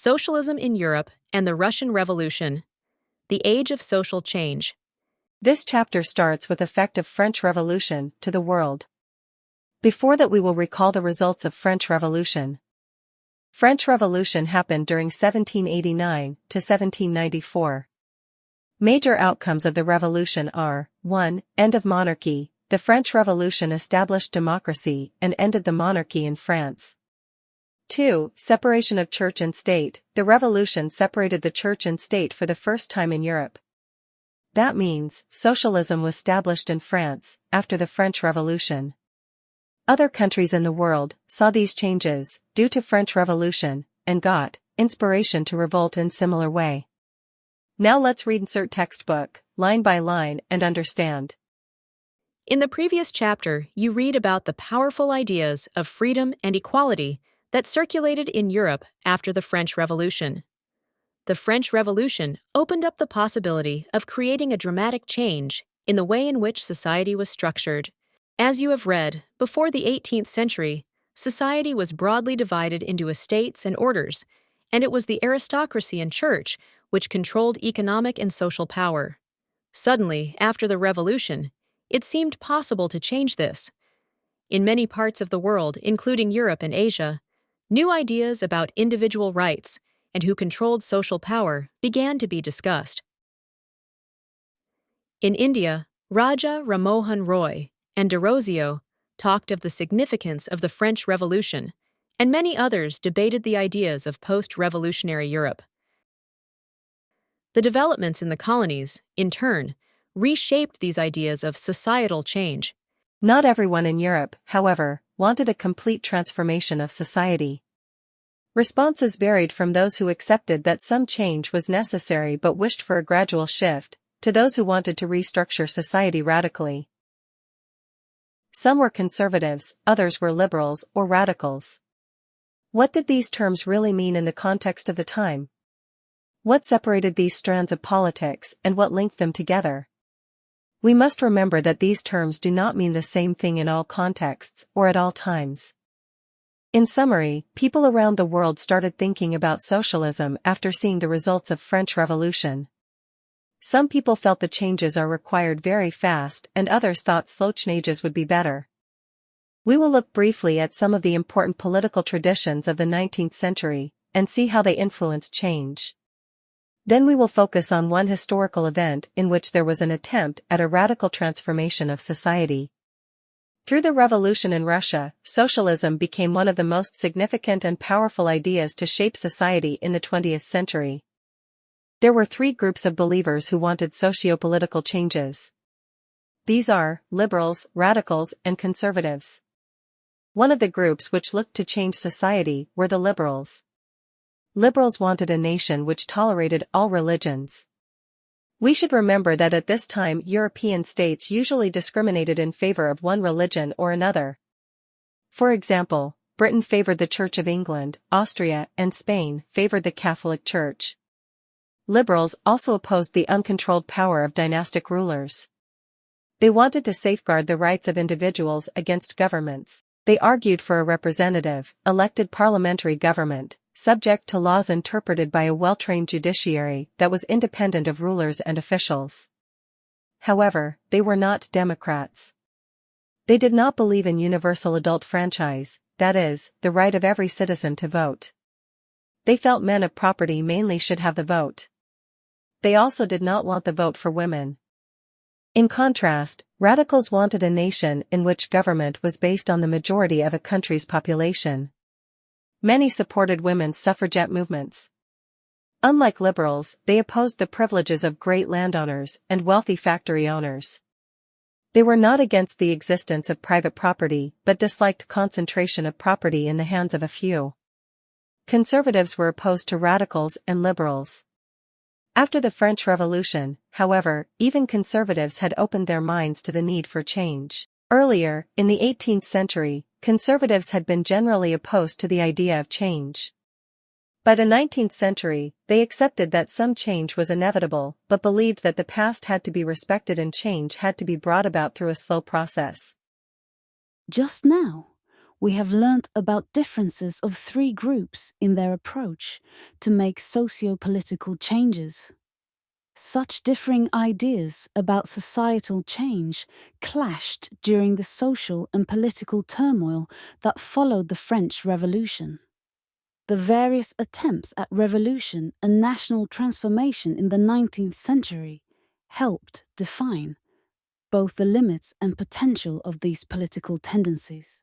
Socialism in Europe and the Russian Revolution, the Age of Social Change. This chapter starts with effect of French Revolution to the world. Before that we will recall the results of French Revolution. French Revolution happened during 1789 to 1794. Major outcomes of the revolution are: 1. End of monarchy. The French Revolution established democracy and ended the monarchy in France. 2. Separation of church and state. The revolution separated the church and state for the first time in Europe. That means, socialism was established in France, after the French Revolution. Other countries in the world saw these changes, due to French Revolution, and got inspiration to revolt in similar way. Now let's read insert textbook, line by line, and understand. In the previous chapter, you read about the powerful ideas of freedom and equality that circulated in Europe after the French Revolution. The French Revolution opened up the possibility of creating a dramatic change in the way in which society was structured. As you have read, before the 18th century, society was broadly divided into estates and orders, and it was the aristocracy and church which controlled economic and social power. Suddenly, after the Revolution, it seemed possible to change this. In many parts of the world, including Europe and Asia, new ideas about individual rights and who controlled social power began to be discussed. In India, Raja Ramohan Roy and Desrosiers talked of the significance of the French Revolution, and many others debated the ideas of post-revolutionary Europe. The developments in the colonies, in turn, reshaped these ideas of societal change. Not everyone in Europe, however, wanted a complete transformation of society. Responses varied from those who accepted that some change was necessary but wished for a gradual shift, to those who wanted to restructure society radically. Some were conservatives, others were liberals or radicals. What did these terms really mean in the context of the time? What separated these strands of politics and what linked them together? We must remember that these terms do not mean the same thing in all contexts or at all times. In summary, people around the world started thinking about socialism after seeing the results of French Revolution. Some people felt the changes are required very fast and others thought slow changes would be better. We will look briefly at some of the important political traditions of the 19th century and see how they influenced change. Then we will focus on one historical event in which there was an attempt at a radical transformation of society. Through the revolution in Russia, socialism became one of the most significant and powerful ideas to shape society in the 20th century. There were three groups of believers who wanted socio-political changes. These are liberals, radicals, and conservatives. One of the groups which looked to change society were the liberals. Liberals wanted a nation which tolerated all religions. We should remember that at this time European states usually discriminated in favor of one religion or another. For example, Britain favored the Church of England, Austria and Spain favored the Catholic Church. Liberals also opposed the uncontrolled power of dynastic rulers. They wanted to safeguard the rights of individuals against governments. They argued for a representative, elected parliamentary government, subject to laws interpreted by a well-trained judiciary that was independent of rulers and officials. However, they were not Democrats. They did not believe in universal adult franchise, that is, the right of every citizen to vote. They felt men of property mainly should have the vote. They also did not want the vote for women. In contrast, radicals wanted a nation in which government was based on the majority of a country's population. Many supported women's suffragette movements. Unlike liberals, they opposed the privileges of great landowners and wealthy factory owners. They were not against the existence of private property but disliked concentration of property in the hands of a few. Conservatives were opposed to radicals and liberals. After the French Revolution, however, even conservatives had opened their minds to the need for change. Earlier, in the 18th century, conservatives had been generally opposed to the idea of change. By the 19th century, they accepted that some change was inevitable but believed that the past had to be respected and change had to be brought about through a slow process. Just now, we have learnt about differences of three groups in their approach to make socio-political changes. Such differing ideas about societal change clashed during the social and political turmoil that followed the French Revolution. The various attempts at revolution and national transformation in the 19th century helped define both the limits and potential of these political tendencies.